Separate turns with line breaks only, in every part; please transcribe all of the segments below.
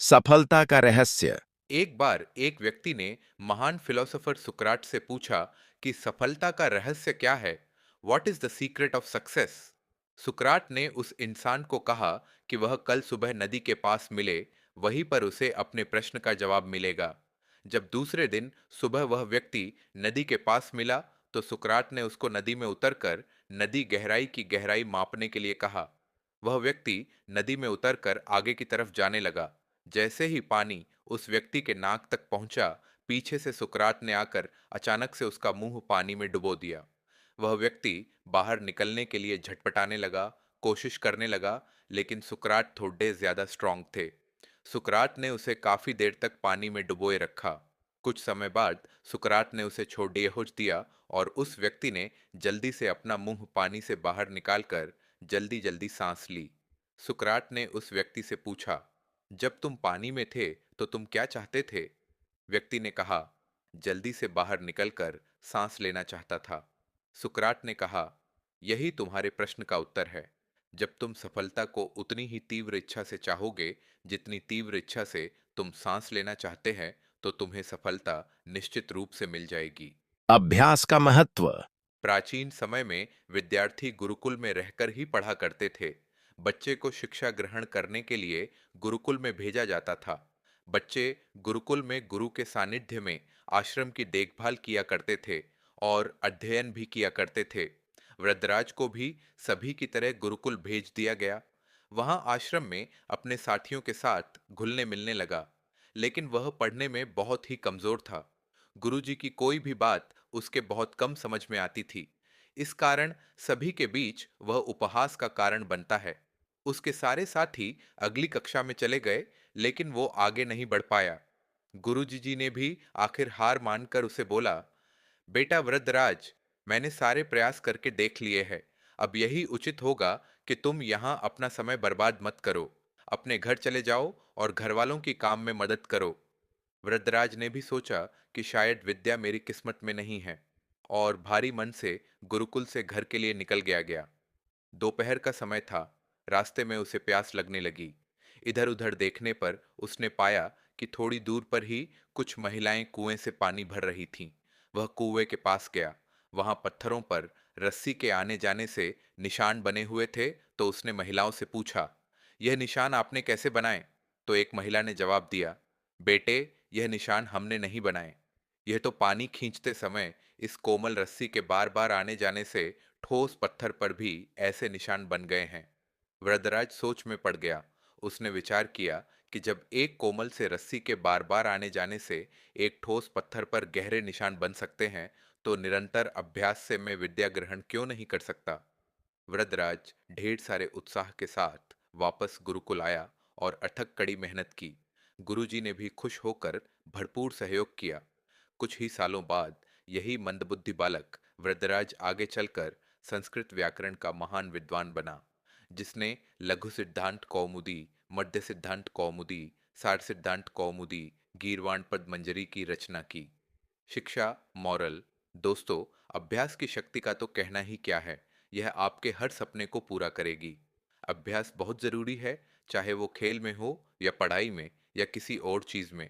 सफलता का रहस्य।
एक बार एक व्यक्ति ने महान फिलोसोफर सुकराट से पूछा कि सफलता का रहस्य क्या है। What is the secret of success? सुकराट ने उस इंसान को कहा कि वह कल सुबह नदी के पास मिले, वहीं पर उसे अपने प्रश्न का जवाब मिलेगा। जब दूसरे दिन सुबह वह व्यक्ति नदी के पास मिला, तो सुकराट ने उसको नदी में उतरकर नदी गहराई की गहराई मापने के लिए कहा। वह व्यक्ति नदी में उतरकर आगे की तरफ जाने लगा। जैसे ही पानी उस व्यक्ति के नाक तक पहुंचा, पीछे से सुकरात ने आकर अचानक से उसका मुंह पानी में डुबो दिया। वह व्यक्ति बाहर निकलने के लिए झटपटाने लगा, कोशिश करने लगा, लेकिन सुकरात थोड़े ज्यादा स्ट्रांग थे। सुकरात ने उसे काफी देर तक पानी में डुबोए रखा। कुछ समय बाद सुकरात ने उसे छोड़ बेहोश दिया और उस व्यक्ति ने जल्दी से अपना मुंह पानी से बाहर निकालकर जल्दी जल्दी सांस ली। सुकरात ने उस व्यक्ति से पूछा, जब तुम पानी में थे तो तुम क्या चाहते थे? व्यक्ति ने कहा, जल्दी से बाहर निकलकर सांस लेना चाहता था। सुकरात ने कहा, यही तुम्हारे प्रश्न का उत्तर है। जब तुम सफलता को उतनी ही तीव्र इच्छा से चाहोगे जितनी तीव्र इच्छा से तुम सांस लेना चाहते हैं, तो तुम्हें सफलता निश्चित रूप से मिल जाएगी।
अभ्यास का महत्व।
प्राचीन समय में विद्यार्थी गुरुकुल में रहकर ही पढ़ा करते थे। बच्चे को शिक्षा ग्रहण करने के लिए गुरुकुल में भेजा जाता था। बच्चे गुरुकुल में गुरु के सानिध्य में आश्रम की देखभाल किया करते थे और अध्ययन भी किया करते थे। वृद्धराज को भी सभी की तरह गुरुकुल भेज दिया गया। वहां आश्रम में अपने साथियों के साथ घुलने मिलने लगा, लेकिन वह पढ़ने में बहुत ही कमजोर था। गुरुजी की कोई भी बात उसके बहुत कम समझ में आती थी। इस कारण सभी के बीच वह उपहास का कारण बनता है। उसके सारे साथी अगली कक्षा में चले गए, लेकिन वो आगे नहीं बढ़ पाया। गुरुजी जी ने भी आखिर हार मानकर उसे बोला, बेटा वृद्धराज, मैंने सारे प्रयास करके देख लिए हैं। अब यही उचित होगा कि तुम यहाँ अपना समय बर्बाद मत करो। अपने घर चले जाओ और घर वालों की काम में मदद करो। वृद्धराज ने भी सोचा कि शायद विद्या मेरी किस्मत में नहीं है, और भारी मन से गुरुकुल से घर के लिए निकल गया। दोपहर का समय था। रास्ते में उसे प्यास लगने लगी। इधर उधर देखने पर उसने पाया कि थोड़ी दूर पर ही कुछ महिलाएं कुएं से पानी भर रही थीं। वह कुएं के पास गया। वहां पत्थरों पर रस्सी के आने जाने से निशान बने हुए थे, तो उसने महिलाओं से पूछा, यह निशान आपने कैसे बनाए? तो एक महिला ने जवाब दिया, बेटे, यह निशान हमने नहीं बनाए। यह तो पानी खींचते समय इस कोमल रस्सी के बार बार आने जाने से ठोस पत्थर पर भी ऐसे निशान बन गए हैं। वृद्धराज सोच में पड़ गया। उसने विचार किया कि जब एक कोमल से रस्सी के बार बार आने जाने से एक ठोस पत्थर पर गहरे निशान बन सकते हैं, तो निरंतर अभ्यास से मैं विद्या ग्रहण क्यों नहीं कर सकता? वृद्धराज ढेर सारे उत्साह के साथ वापस गुरुकुल आया और अथक कड़ी मेहनत की। गुरुजी ने भी खुश होकर भरपूर सहयोग किया। कुछ ही सालों बाद यही मंदबुद्धि बालक वृद्धराज आगे चलकर संस्कृत व्याकरण का महान विद्वान बना, जिसने लघु सिद्धांत कौमुदी, मध्य सिद्धांत कौमुदी, सार सिद्धांत कौमुदी, गीरवाण पद मंजरी की रचना की। शिक्षा, मॉरल। दोस्तों, अभ्यास की शक्ति का तो कहना ही क्या है। यह आपके हर सपने को पूरा करेगी। अभ्यास बहुत जरूरी है, चाहे वो खेल में हो या पढ़ाई में या किसी और चीज में।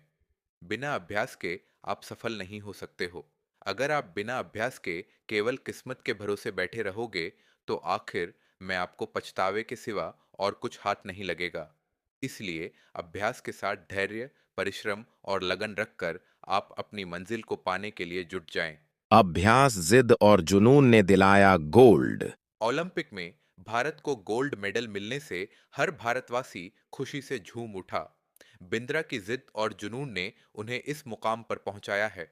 बिना अभ्यास के आप सफल नहीं हो सकते हो। अगर आप बिना अभ्यास के केवल किस्मत के भरोसे बैठे रहोगे, तो आखिर में आपको पछतावे के सिवा और कुछ हाथ नहीं लगेगा। इसलिए अभ्यास के साथ धैर्य, परिश्रम और लगन रखकर आप अपनी मंजिल को पाने के लिए जुट जाएं।
अभ्यास, जिद और जुनून ने दिलाया गोल्ड।
ओलंपिक में भारत को गोल्ड मेडल मिलने से हर भारतवासी खुशी से झूम उठा। बिंद्रा की जिद और जुनून ने उन्हें इस मुकाम पर पहुंचाया है।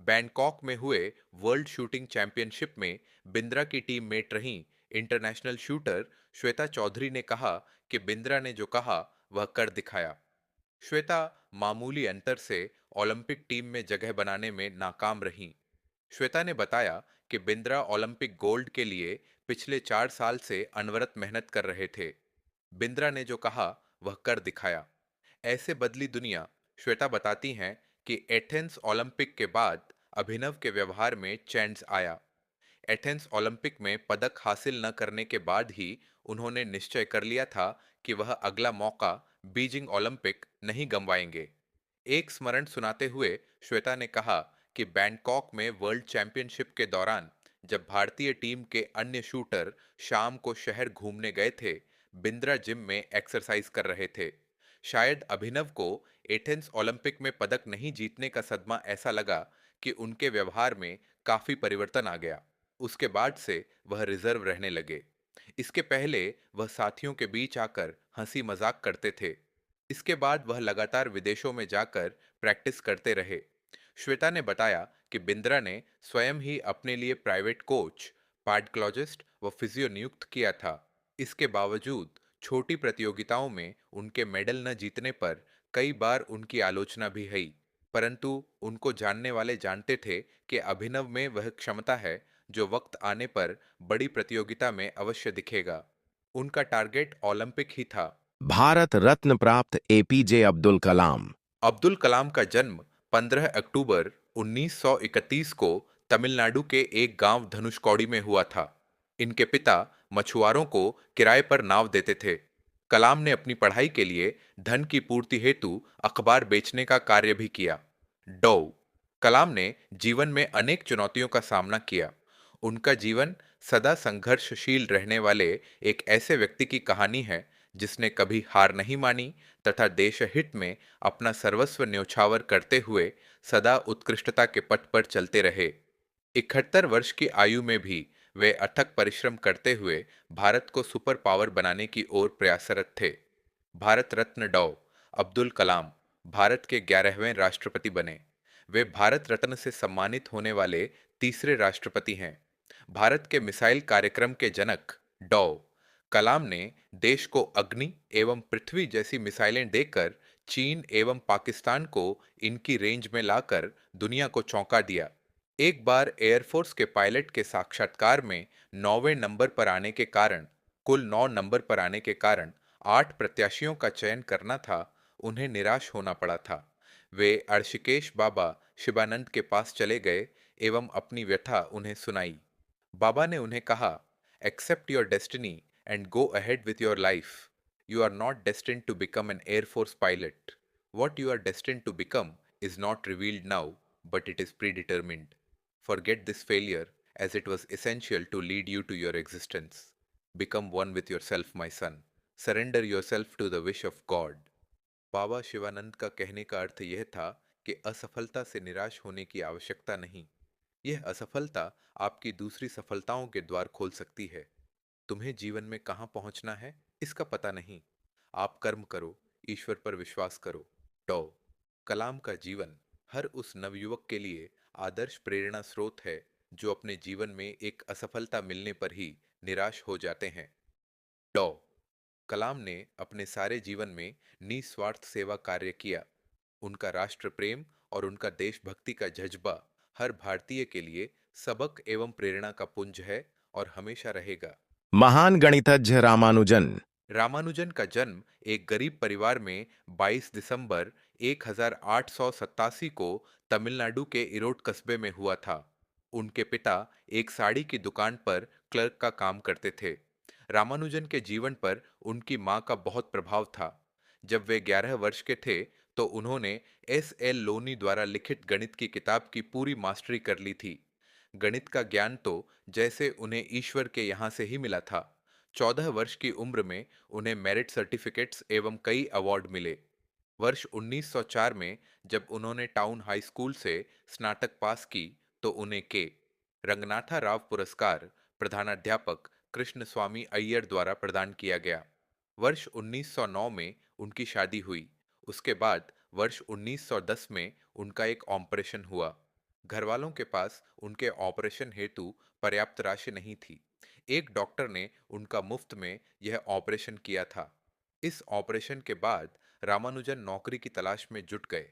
बैंकॉक में हुए वर्ल्ड शूटिंग चैंपियनशिप में बिंद्रा की टीम मेट रही इंटरनेशनल शूटर श्वेता चौधरी ने कहा कि बिंद्रा ने जो कहा वह कर दिखाया। श्वेता मामूली अंतर से ओलंपिक टीम में जगह बनाने में नाकाम रहीं। श्वेता ने बताया कि बिंद्रा ओलंपिक गोल्ड के लिए पिछले 4 साल से अनवरत मेहनत कर रहे थे। बिंद्रा ने जो कहा वह कर दिखाया। ऐसे बदली दुनिया। श्वेता बताती हैं कि एथेंस ओलंपिक के बाद अभिनव के व्यवहार में चेंज आया। एथेंस ओलंपिक में पदक हासिल न करने के बाद ही उन्होंने निश्चय कर लिया था कि वह अगला मौका बीजिंग ओलंपिक नहीं गंवाएंगे। एक स्मरण सुनाते हुए श्वेता ने कहा कि बैंकॉक में वर्ल्ड चैंपियनशिप के दौरान जब भारतीय टीम के अन्य शूटर शाम को शहर घूमने गए थे, बिंद्रा जिम में एक्सरसाइज कर रहे थे। शायद अभिनव को एथेंस ओलंपिक में पदक नहीं जीतने का सदमा ऐसा लगा कि उनके व्यवहार में काफी परिवर्तन आ गया। उसके बाद से वह रिजर्व रहने लगे। इसके पहले वह साथियों के बीच आकर हंसी मजाक करते थे। इसके बाद वह लगातार विदेशों में जाकर प्रैक्टिस करते रहे। श्वेता ने बताया कि बिंद्रा ने स्वयं ही अपने लिए प्राइवेट कोच, कार्डियोलॉजिस्ट व फिजियो नियुक्त किया था। इसके बावजूद छोटी प्रतियोगिताओं में उनके मेडल न जीतने पर कई बार उनकी आलोचना भी हुई, परंतु उनको जानने वाले जानते थे कि अभिनव में वह क्षमता है जो वक्त आने पर बड़ी प्रतियोगिता में अवश्य दिखेगा। उनका टारगेट ओलंपिक ही था।
भारत रत्न प्राप्त एपीजे अब्दुल कलाम।
अब्दुल कलाम का जन्म 15 अक्टूबर 1931 को तमिलनाडु के एक गांव धनुषकौडी में हुआ था। इनके पिता मछुआरों को किराए पर नाव देते थे। कलाम ने अपनी पढ़ाई के लिए धन की पूर्ति हेतु अखबार बेचने का कार्य भी किया। डॉ कलाम ने जीवन में अनेक चुनौतियों का सामना किया। उनका जीवन सदा संघर्षशील रहने वाले एक ऐसे व्यक्ति की कहानी है जिसने कभी हार नहीं मानी तथा देशहित में अपना सर्वस्व न्योछावर करते हुए सदा उत्कृष्टता के पथ पर चलते रहे। 71 वर्ष की आयु में भी वे अथक परिश्रम करते हुए भारत को सुपर पावर बनाने की ओर प्रयासरत थे। भारत रत्न डॉ अब्दुल कलाम भारत के 11वें राष्ट्रपति बने। वे भारत रत्न से सम्मानित होने वाले तीसरे राष्ट्रपति हैं। भारत के मिसाइल कार्यक्रम के जनक डॉ कलाम ने देश को अग्नि एवं पृथ्वी जैसी मिसाइलें देकर चीन एवं पाकिस्तान को इनकी रेंज में लाकर दुनिया को चौंका दिया। एक बार एयरफोर्स के पायलट के साक्षात्कार में 9वें नंबर पर आने के कारण, कुल 9 नंबर पर आने के कारण 8 प्रत्याशियों का चयन करना था, उन्हें निराश होना पड़ा था। वे ऋषिकेश बाबा शिवानंद के पास चले गए एवं अपनी व्यथा उन्हें सुनाई। बाबा ने उन्हें कहा, accept your destiny and go ahead with your life. You are not destined to become an Air Force pilot. What you are destined to become is not revealed now, but it is predetermined. Forget this failure, as it was essential to lead you to your existence. Become one with yourself, my son. Surrender yourself to the wish of God. बाबा शिवानंद का कहने का अर्थ यह था कि असफलता से निराश होने की आवश्यकता नहीं। यह असफलता आपकी दूसरी सफलताओं के द्वार खोल सकती है। तुम्हें जीवन में कहाँ पहुंचना है, इसका पता नहीं। आप कर्म करो, ईश्वर पर विश्वास करो। डॉ कलाम का जीवन हर उस नवयुवक के लिए आदर्श प्रेरणा स्रोत है जो अपने जीवन में एक असफलता मिलने पर ही निराश हो जाते हैं। डॉ कलाम ने अपने सारे जीवन में निस्वार्थ सेवा कार्य किया। उनका राष्ट्र प्रेम और उनका देशभक्ति का जज्बा हर भारतीय के लिए सबक एवं प्रेरणा का पुंज है और हमेशा रहेगा।
महान गणितज्ञ रामानुजन।
रामानुजन का जन्म एक गरीब परिवार में 22 दिसंबर 1887 को तमिलनाडु के इरोड कस्बे में हुआ था। उनके पिता एक साड़ी की दुकान पर क्लर्क का काम करते थे। रामानुजन के जीवन पर उनकी मां का बहुत प्रभाव था। जब वे 11 वर्ष के थे तो उन्होंने एस.एल. लोनी द्वारा लिखित गणित की किताब की पूरी मास्टरी कर ली थी। गणित का ज्ञान तो जैसे उन्हें ईश्वर के यहाँ से ही मिला था। 14 वर्ष की उम्र में उन्हें मेरिट सर्टिफिकेट्स एवं कई अवार्ड मिले। वर्ष 1904 में जब उन्होंने टाउन हाई स्कूल से स्नातक पास की तो उन्हें के रंगनाथा राव पुरस्कार प्रधानाध्यापक कृष्ण स्वामी अय्यर द्वारा प्रदान किया गया। वर्ष 1909 में उनकी शादी हुई। उसके बाद वर्ष 1910 में उनका एक ऑपरेशन हुआ। घर वालों के पास उनके ऑपरेशन हेतु पर्याप्त राशि नहीं थी। एक डॉक्टर ने उनका मुफ्त में यह ऑपरेशन किया था। इस ऑपरेशन के बाद रामानुजन नौकरी की तलाश में जुट गए।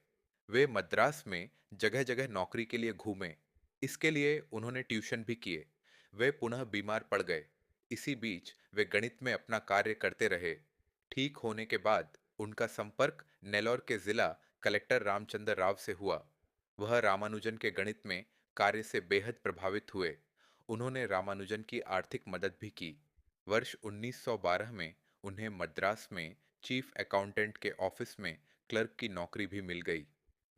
वे मद्रास में जगह जगह नौकरी के लिए घूमे। इसके लिए उन्होंने ट्यूशन भी किए। वे पुनः बीमार पड़ गए। इसी बीच वे गणित में अपना कार्य करते रहे। ठीक होने के बाद उनका संपर्क नेल्लोर के जिला कलेक्टर रामचंद्र राव से हुआ। वह रामानुजन के गणित में कार्य से बेहद प्रभावित हुए। उन्होंने रामानुजन की आर्थिक मदद भी की। वर्ष 1912 में उन्हें मद्रास में चीफ अकाउंटेंट के ऑफिस में क्लर्क की नौकरी भी मिल गई।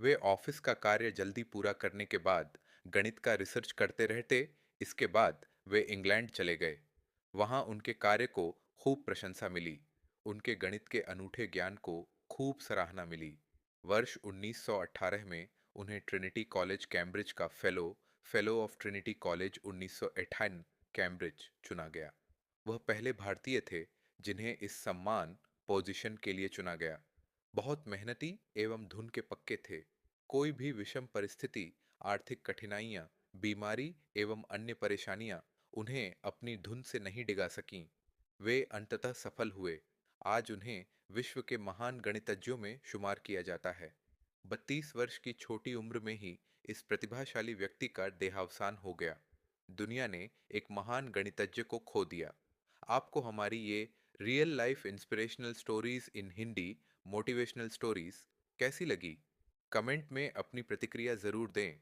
वे ऑफिस का कार्य जल्दी पूरा करने के बाद गणित का रिसर्च करते रहते। इसके बाद वे इंग्लैंड चले गए। वहां उनके कार्य को खूब प्रशंसा मिली। उनके गणित के अनूठे ज्ञान को खूब सराहना मिली। वर्ष 1918 में उन्हें ट्रिनिटी कॉलेज कैम्ब्रिज का fellow of Trinity college 1958 Cambridge चुना गया। वह पहले भारतीय थे जिन्हें इस सम्मान पोजीशन के लिए चुना गया। बहुत मेहनती एवं धुन के पक्के थे। कोई भी विषम परिस्थिति, आर्थिक कठिनाइयां, बीमारी एवं अन्य परेशानियां उन्हें अपनी धुन से नहीं डिगा सकीं। वे अंततः सफल हुए। आज उन्हें विश्व के महान गणितज्ञों में शुमार किया जाता है। 32 वर्ष की छोटी उम्र में ही इस प्रतिभाशाली व्यक्ति का देहावसान हो गया। दुनिया ने एक महान गणितज्ञ को खो दिया। आपको हमारी ये real life inspirational stories in Hindi motivational stories कैसी लगी? कमेंट में अपनी प्रतिक्रिया ज़रूर दें।